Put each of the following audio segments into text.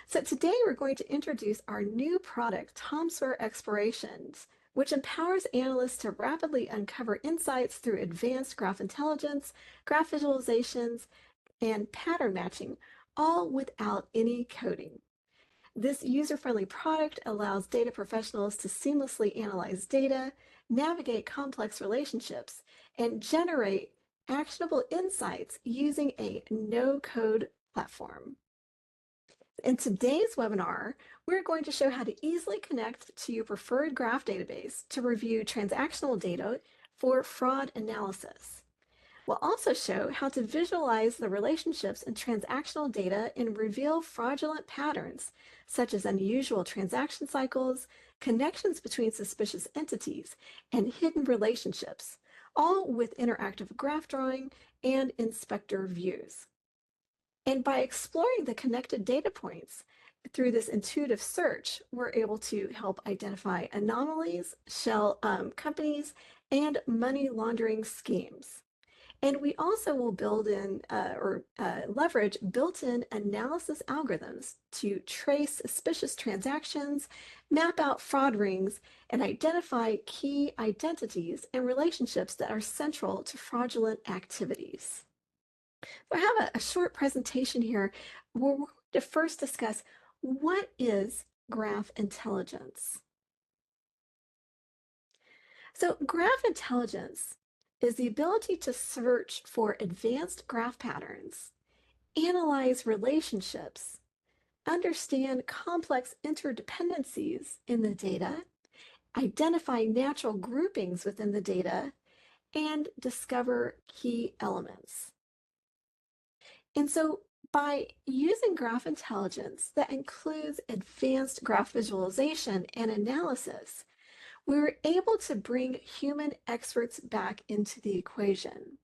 So today we're going to introduce our new product, Tom Sawyer Explorations, which empowers analysts to rapidly uncover insights through advanced graph intelligence, graph visualizations, and pattern matching, all without any coding. This user-friendly product allows data professionals to seamlessly analyze data, navigate complex relationships, and generate actionable insights using a no-code platform. In today's webinar, we're going to show how to easily connect to your preferred graph database to review transactional data for fraud analysis. We'll also show how to visualize the relationships in transactional data and reveal fraudulent patterns, such as unusual transaction cycles, connections between suspicious entities, and hidden relationships, all with interactive graph drawing and inspector views. And by exploring the connected data points through this intuitive search, we're able to help identify anomalies, shell companies, and money laundering schemes. And we also will build in leverage built-in analysis algorithms to trace suspicious transactions, map out fraud rings, and identify key identities and relationships that are central to fraudulent activities. So I have a short presentation here where we're going to first discuss what is graph intelligence. So graph intelligence is the ability to search for advanced graph patterns, analyze relationships, understand complex interdependencies in the data, identify natural groupings within the data, and discover key elements. And so by using graph intelligence that includes advanced graph visualization and analysis, we were able to bring human experts back into the equation.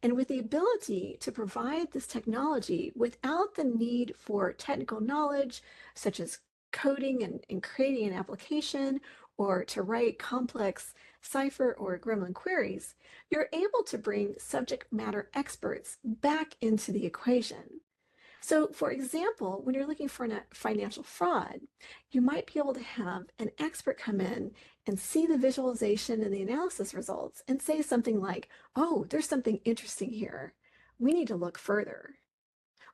And with the ability to provide this technology without the need for technical knowledge, such as coding and creating an application, or to write complex cipher or gremlin queries, you're able to bring subject matter experts back into the equation. So for example, when you're looking for a financial fraud, you might be able to have an expert come in and see the visualization and the analysis results and say something like, oh, there's something interesting here. We need to look further.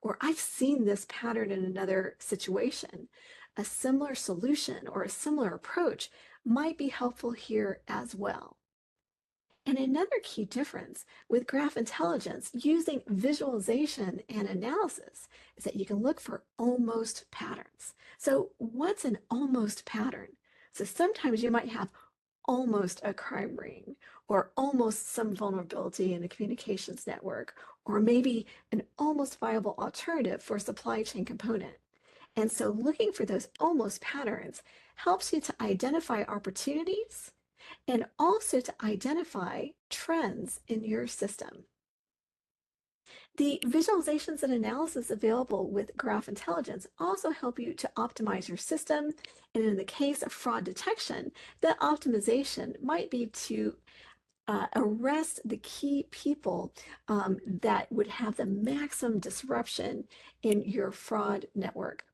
Or I've seen this pattern in another situation. A similar solution or a similar approach might be helpful here as well. And another key difference with graph intelligence using visualization and analysis is that you can look for almost patterns. So what's an almost pattern? So sometimes you might have almost a crime ring, or almost some vulnerability in the communications network, or maybe an almost viable alternative for a supply chain component. And so looking for those almost patterns helps you to identify opportunities and also to identify trends in your system. The visualizations and analysis available with graph intelligence also help you to optimize your system. And in the case of fraud detection, that optimization might be to arrest the key people that would have the maximum disruption in your fraud network.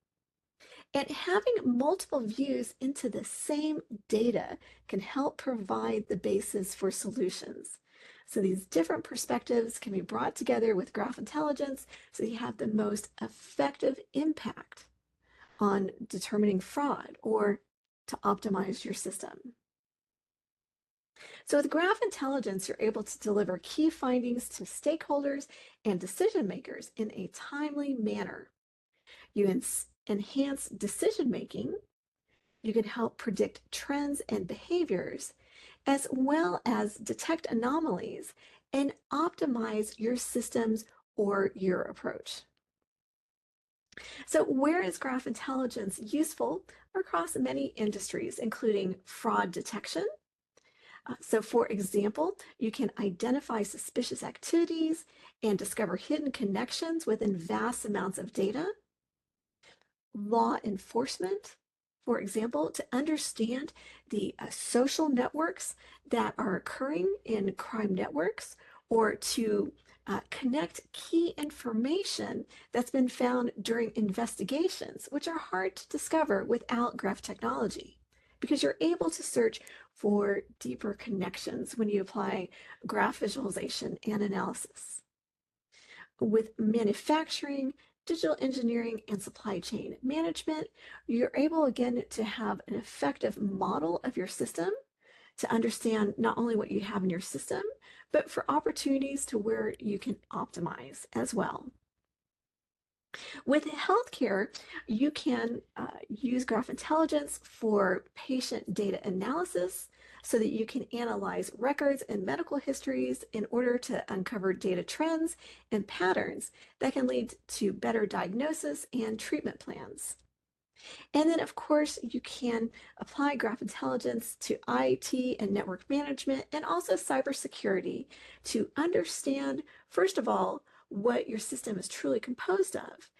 And having multiple views into the same data can help provide the basis for solutions. So these different perspectives can be brought together with graph intelligence so you have the most effective impact on determining fraud or to optimize your system. So with graph intelligence, you're able to deliver key findings to stakeholders and decision makers in a timely manner. You enhance decision making. You can help predict trends and behaviors, as well as detect anomalies and optimize your systems or your approach. So where is graph intelligence useful? Across many industries, including fraud detection. So for example, you can identify suspicious activities and discover hidden connections within vast amounts of data. Law enforcement, for example, to understand the social networks that are occurring in crime networks, or to connect key information that's been found during investigations, which are hard to discover without graph technology, because you're able to search for deeper connections when you apply graph visualization and analysis. With manufacturing, digital engineering, and supply chain management, you're able again to have an effective model of your system to understand not only what you have in your system, but for opportunities to where you can optimize as well. With healthcare, you can use graph intelligence for patient data analysis so that you can analyze records and medical histories in order to uncover data trends and patterns that can lead to better diagnosis and treatment plans. And then, of course, you can apply graph intelligence to IT and network management and also cybersecurity to understand, first of all, what your system is truly composed of,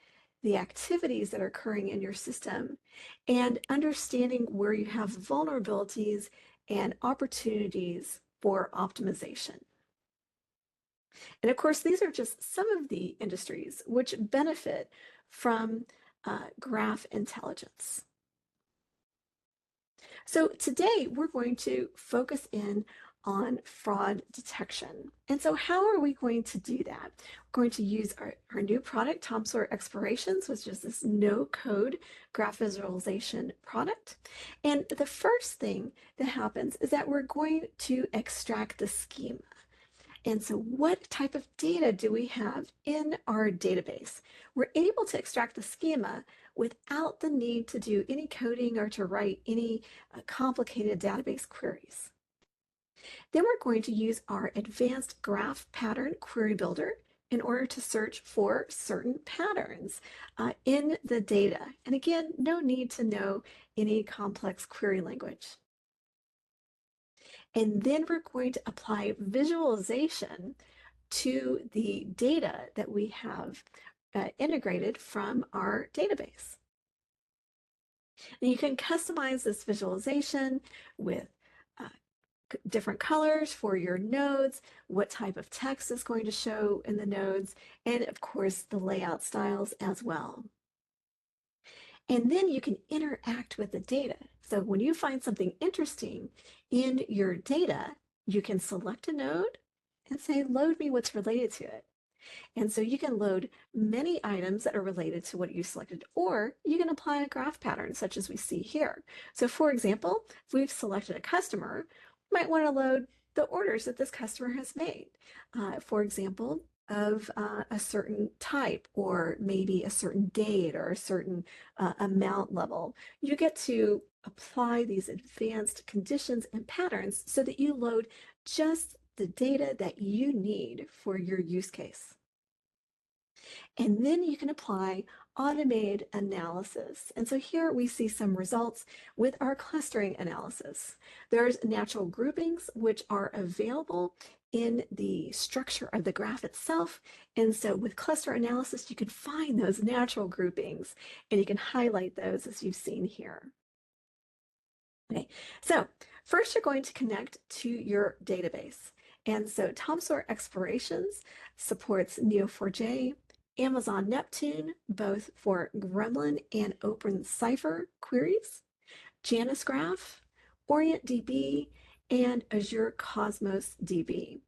the activities that are occurring in your system, and understanding where you have vulnerabilities and opportunities for optimization. And of course, these are just some of the industries which benefit from graph intelligence. So today we're going to focus in on fraud detection. And so how are we going to do that? We're going to use our new product, Tom Sawyer Explorations, which is this no-code graph visualization product. And the first thing that happens is that we're going to extract the schema. And so what type of data do we have in our database? We're able to extract the schema without the need to do any coding or to write any complicated database queries. Then we're going to use our advanced graph pattern query builder in order to search for certain patterns in the data. And again, no need to know any complex query language. And then we're going to apply visualization to the data that we have integrated from our database. And you can customize this visualization with different colors for your nodes, what type of text is going to show in the nodes, and of course the layout styles as well. And then you can interact with the data. So when you find something interesting in your data, you can select a node and say, load me what's related to it. And so you can load many items that are related to what you selected, or you can apply a graph pattern such as we see here. So for example, if we've selected a customer, we might want to load the orders that this customer has made. For example, of a certain type or maybe a certain date or a certain amount level. You get to apply these advanced conditions and patterns so that you load just the data that you need for your use case. And then you can apply automated analysis. And so here we see some results with our clustering analysis. There's natural groupings which are available in the structure of the graph itself. And so with cluster analysis, you can find those natural groupings and you can highlight those as you've seen here. Okay, so first you're going to connect to your database. And so Tom Sawyer Explorations supports Neo4j, Amazon Neptune, both for Gremlin and OpenCipher queries, Janus Graph, OrientDB, and Azure Cosmos DB.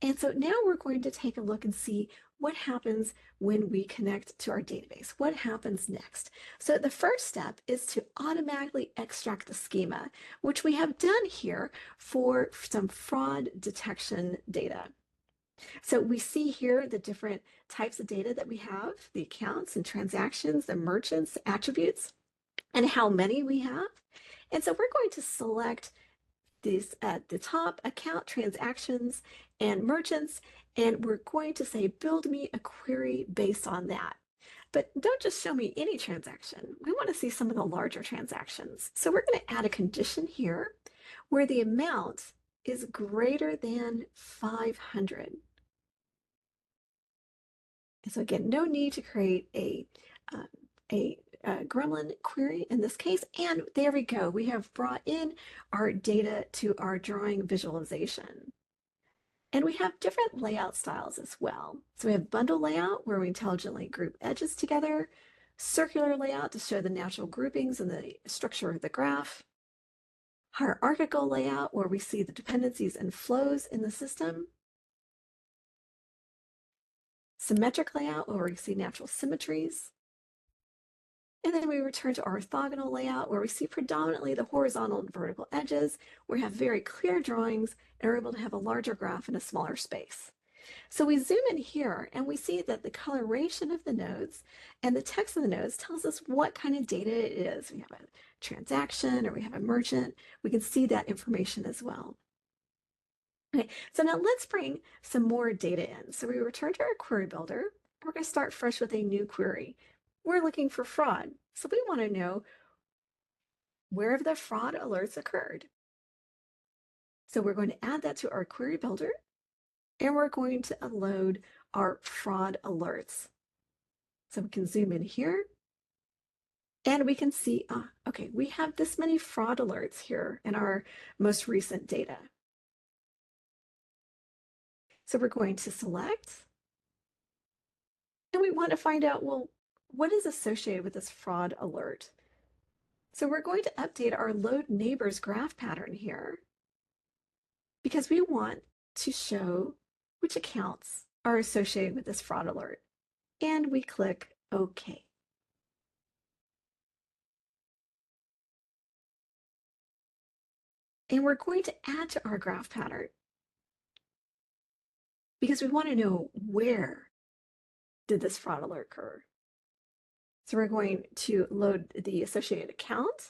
And so now we're going to take a look and see what happens when we connect to our database. What happens next? So the first step is to automatically extract the schema, which we have done here for some fraud detection data. So we see here the different types of data that we have, the accounts and transactions, the merchants, attributes, and how many we have. And so we're going to select these at the top, account, transactions, and merchants, and we're going to say, build me a query based on that. But don't just show me any transaction. We want to see some of the larger transactions. So we're going to add a condition here where the amount is greater than 500. And so again, no need to create a Gremlin query in this case. And there we go. We have brought in our data to our drawing visualization. And we have different layout styles as well. So we have bundle layout where we intelligently group edges together, circular layout to show the natural groupings and the structure of the graph, hierarchical layout where we see the dependencies and flows in the system, symmetric layout where we see natural symmetries, and then we return to orthogonal layout where we see predominantly the horizontal and vertical edges. We have very clear drawings and are able to have a larger graph in a smaller space. So we zoom in here and we see that the coloration of the nodes and the text of the nodes tells us what kind of data it is. We have a transaction or we have a merchant. We can see that information as well. Okay, so now let's bring some more data in. So we return to our query builder. We're going to start fresh with a new query. We're looking for fraud. So we want to know where have the fraud alerts occurred. So we're going to add that to our query builder and we're going to load our fraud alerts. So we can zoom in here and we can see, okay, we have this many fraud alerts here in our most recent data. So we're going to select and we want to find out, well, what is associated with this fraud alert? So we're going to update our load neighbors graph pattern here because we want to show which accounts are associated with this fraud alert. And we click OK. And we're going to add to our graph pattern because we want to know where did this fraud alert occur. So we're going to load the associated account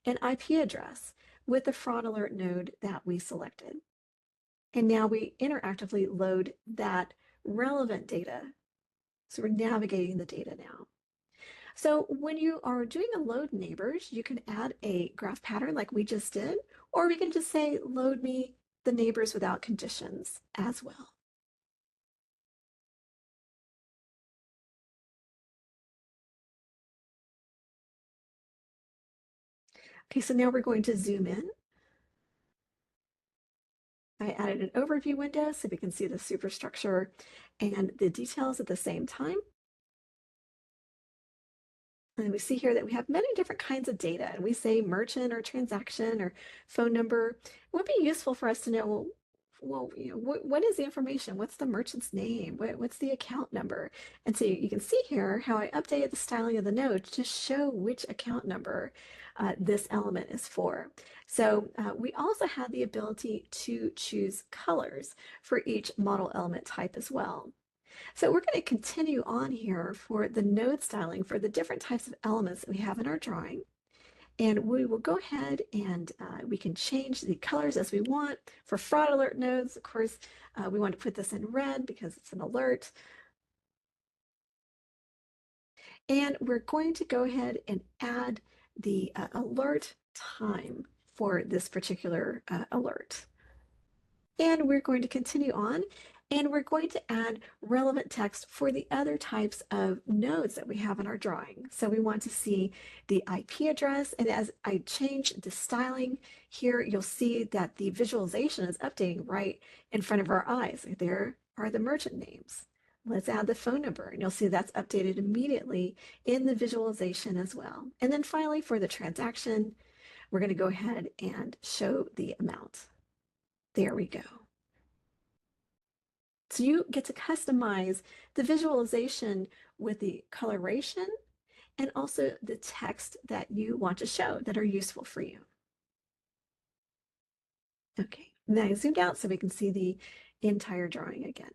and IP address with the fraud alert node that we selected. And now we interactively load that relevant data. So we're navigating the data now. So when you are doing a load neighbors, you can add a graph pattern like we just did, or we can just say, load me the neighbors without conditions as well. Okay, so now we're going to zoom in. I added an overview window so we can see the superstructure and the details at the same time. And we see here that we have many different kinds of data, and we say merchant or transaction or phone number. It would be useful for us to know, what is the information? What's the merchant's name? What's the account number? And so you can see here how I updated the styling of the node to show which account number this element is for. So we also have the ability to choose colors for each model element type as well. So we're going to continue on here for the node styling for the different types of elements that we have in our drawing. And we will go ahead and we can change the colors as we want. For fraud alert nodes, of course, we want to put this in red because it's an alert. And we're going to go ahead and add the alert time for this particular alert. And we're going to continue on and we're going to add relevant text for the other types of nodes that we have in our drawing. So we want to see the IP address, and as I change the styling here, you'll see that the visualization is updating right in front of our eyes. There are the merchant names. Let's add the phone number, and you'll see that's updated immediately in the visualization as well. And then finally, for the transaction, we're going to go ahead and show the amount. There we go. So you get to customize the visualization with the coloration and also the text that you want to show that are useful for you. Okay, now I zoomed out so we can see the entire drawing again.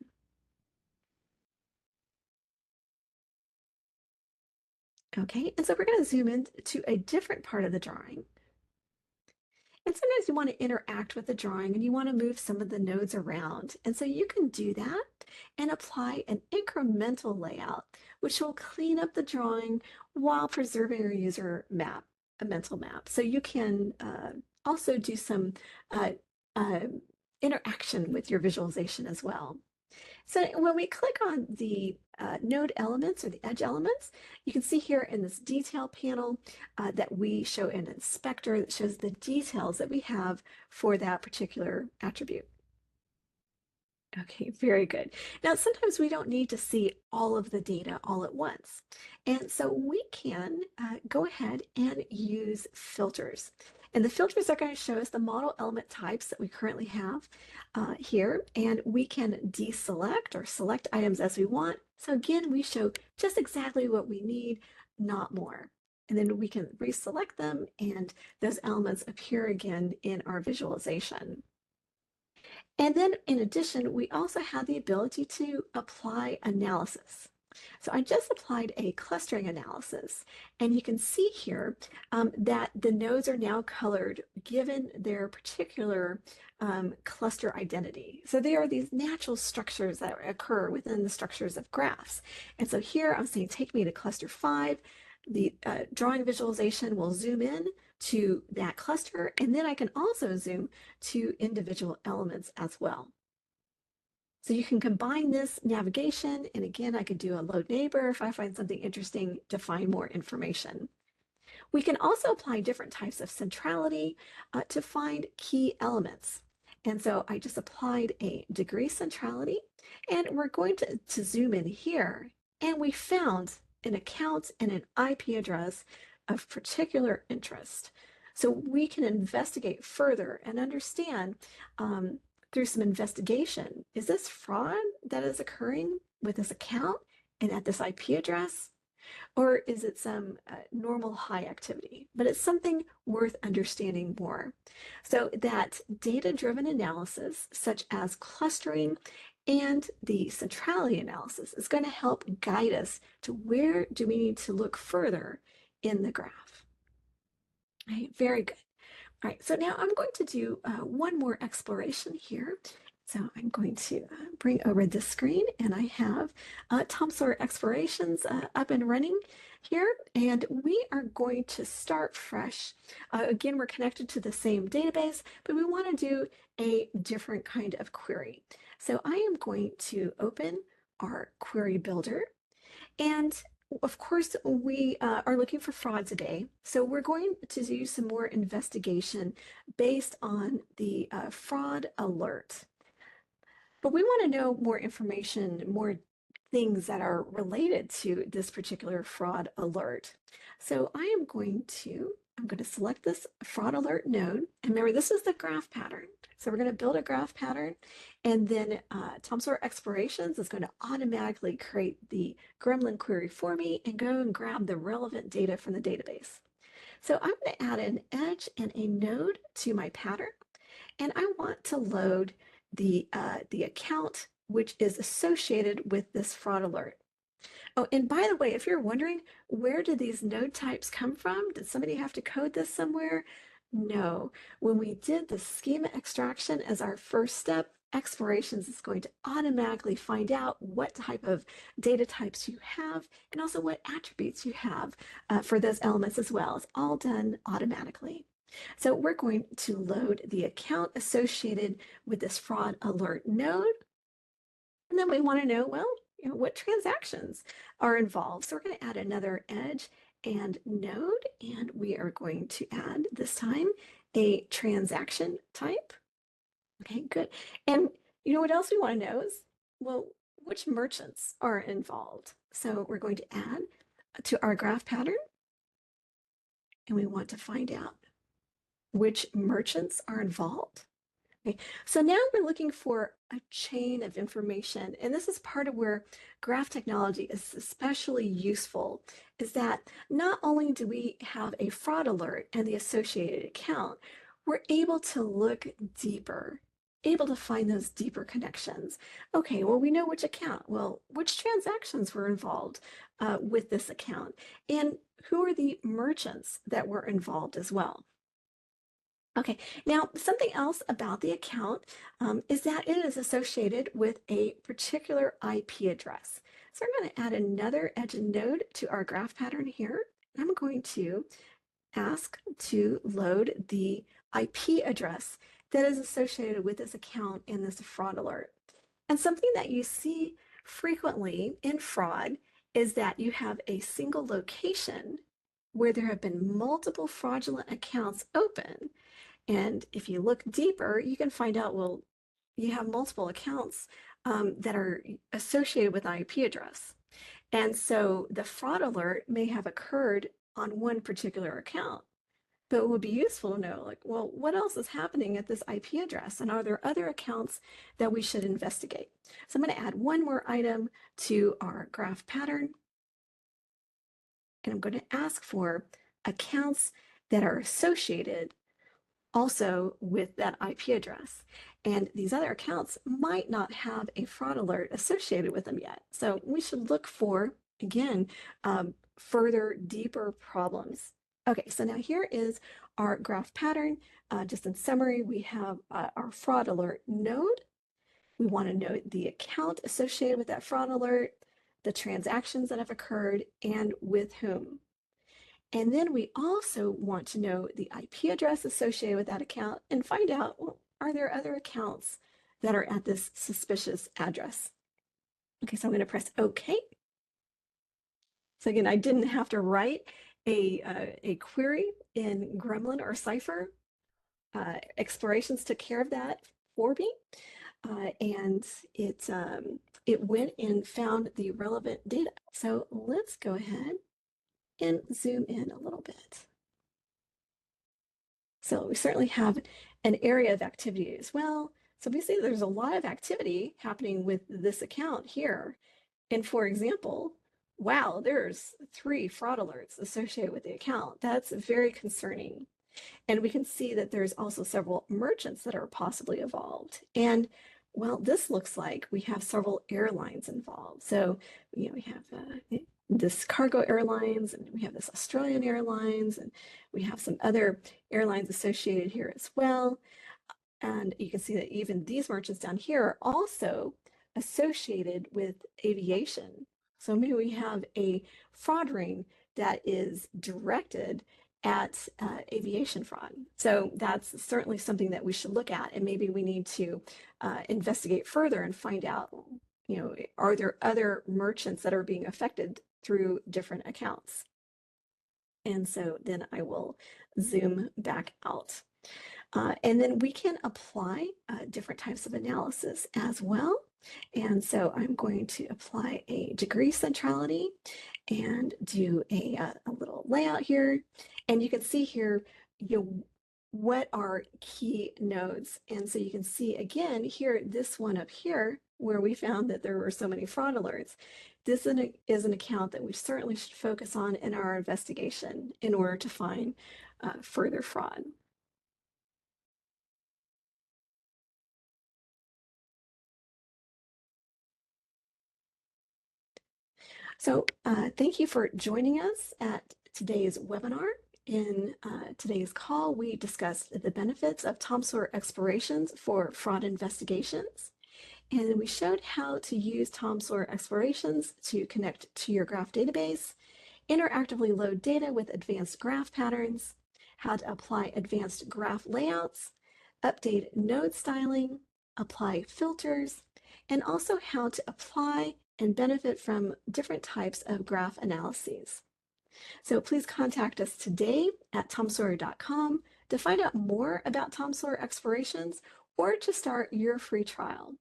Okay, and so we're going to zoom in to a different part of the drawing. And sometimes you want to interact with the drawing and you want to move some of the nodes around. And so you can do that and apply an incremental layout, which will clean up the drawing while preserving your user map, a mental map. So you can also do some uh, uh, interaction with your visualization as well. So when we click on the node elements or the edge elements, you can see here in this detail panel that we show an inspector that shows the details that we have for that particular attribute. Okay, very good. Now, sometimes we don't need to see all of the data all at once. And so we can go ahead and use filters. And the filters are going to show us the model element types that we currently have here. And we can deselect or select items as we want. So again, we show just exactly what we need, not more. And then we can reselect them and those elements appear again in our visualization. And then in addition, we also have the ability to apply analysis. So I just applied a clustering analysis, and you can see here that the nodes are now colored given their particular cluster identity. So they are these natural structures that occur within the structures of graphs. And so here I'm saying, take me to cluster 5. The drawing visualization will zoom in to that cluster, and then I can also zoom to individual elements as well. So you can combine this navigation, and again, I could do a load neighbor if I find something interesting to find more information. We can also apply different types of centrality to find key elements. And so I just applied a degree centrality, and we're going to zoom in here, and we found an account and an IP address of particular interest. So we can investigate further and understand through some investigation, is this fraud that is occurring with this account and at this IP address? Or is it some normal high activity? But it's something worth understanding more. So that data-driven analysis, such as clustering and the centrality analysis, is going to help guide us to where do we need to look further in the graph. Right, very good. All right, so now I'm going to do one more exploration here. So I'm going to bring over this screen, and I have Tom Sawyer Explorations up and running here, and we are going to start fresh. Again, we're connected to the same database, but we want to do a different kind of query. So I am going to open our query builder, and of course, we are looking for fraud today. So we're going to do some more investigation based on the fraud alert. But we want to know more information, more things that are related to this particular fraud alert. So I'm going to select this fraud alert node. And remember, this is the graph pattern. So we're going to build a graph pattern, and then Tom Sawyer Explorations is going to automatically create the Gremlin query for me and go and grab the relevant data from the database. So I'm going to add an edge and a node to my pattern, and I want to load the account which is associated with this fraud alert. Oh, and by the way, if you're wondering, where did these node types come from? Did somebody have to code this somewhere? No. When we did the schema extraction as our first step, Explorations is going to automatically find out what type of data types you have and also what attributes you have for those elements as well. It's all done automatically. So we're going to load the account associated with this fraud alert node. And then we want to know, well, what transactions are involved. So we're going to add another edge and node, and we are going to add this time a transaction type. Okay, good. And you know what else we want to know is, well, which merchants are involved? So we're going to add to our graph pattern, and we want to find out which merchants are involved. Okay, so now we're looking for a chain of information, and this is part of where graph technology is especially useful, is that not only do we have a fraud alert and the associated account, we're able to look deeper, able to find those deeper connections. Okay, well, we know which account. Well, which transactions were involved with this account? And who are the merchants that were involved as well? Okay, now something else about the account is that it is associated with a particular IP address. So I'm going to add another edge and node to our graph pattern here. I'm going to ask to load the IP address that is associated with this account in this fraud alert. And something that you see frequently in fraud is that you have a single location where there have been multiple fraudulent accounts open, and if you look deeper, you can find out, well, you have multiple accounts that are associated with IP address. And so the fraud alert may have occurred on one particular account, but it would be useful to know, like, well, what else is happening at this IP address? And are there other accounts that we should investigate? So I'm going to add one more item to our graph pattern. And I'm going to ask for accounts that are associated also with that IP address. And these other accounts might not have a fraud alert associated with them yet. So we should look for, again, further, deeper problems. Okay, so now here is our graph pattern. Just in summary, we have our fraud alert node. We want to know the account associated with that fraud alert, the transactions that have occurred, and with whom. And then we also want to know the IP address associated with that account and find out, well, are there other accounts that are at this suspicious address? Okay, so I'm going to press OK. So again, I didn't have to write a query in Gremlin or Cypher. Explorations took care of that for me. And it went and found the relevant data. So let's go ahead and zoom in a little bit. So we certainly have an area of activity as well. So we see there's a lot of activity happening with this account here. And for example, wow, there's 3 fraud alerts associated with the account. That's very concerning. And we can see that there's also several merchants that are possibly involved. And well, this looks like we have several airlines involved. So, we have this cargo airlines, and we have this Australian Airlines, and we have some other airlines associated here as well. And you can see that even these merchants down here are also associated with aviation. So maybe we have a fraud ring that is directed at aviation fraud. So that's certainly something that we should look at, and maybe we need to investigate further and find out, are there other merchants that are being affected through different accounts? And so then I will zoom back out. And then we can apply different types of analysis as well. And so I'm going to apply a degree centrality and do a little layout here. And you can see here, what are key nodes. And so you can see again here, this one up here, where we found that there were so many fraud alerts. This is an account that we certainly should focus on in our investigation in order to find further fraud. So thank you for joining us at today's webinar. In today's call, we discussed the benefits of Tom Sawyer Explorations for fraud investigations. And we showed how to use Tom Sawyer Explorations to connect to your graph database, interactively load data with advanced graph patterns, how to apply advanced graph layouts, update node styling, apply filters, and also how to apply and benefit from different types of graph analyses. So please contact us today at tomsawyer.com to find out more about Tom Sawyer Explorations or to start your free trial.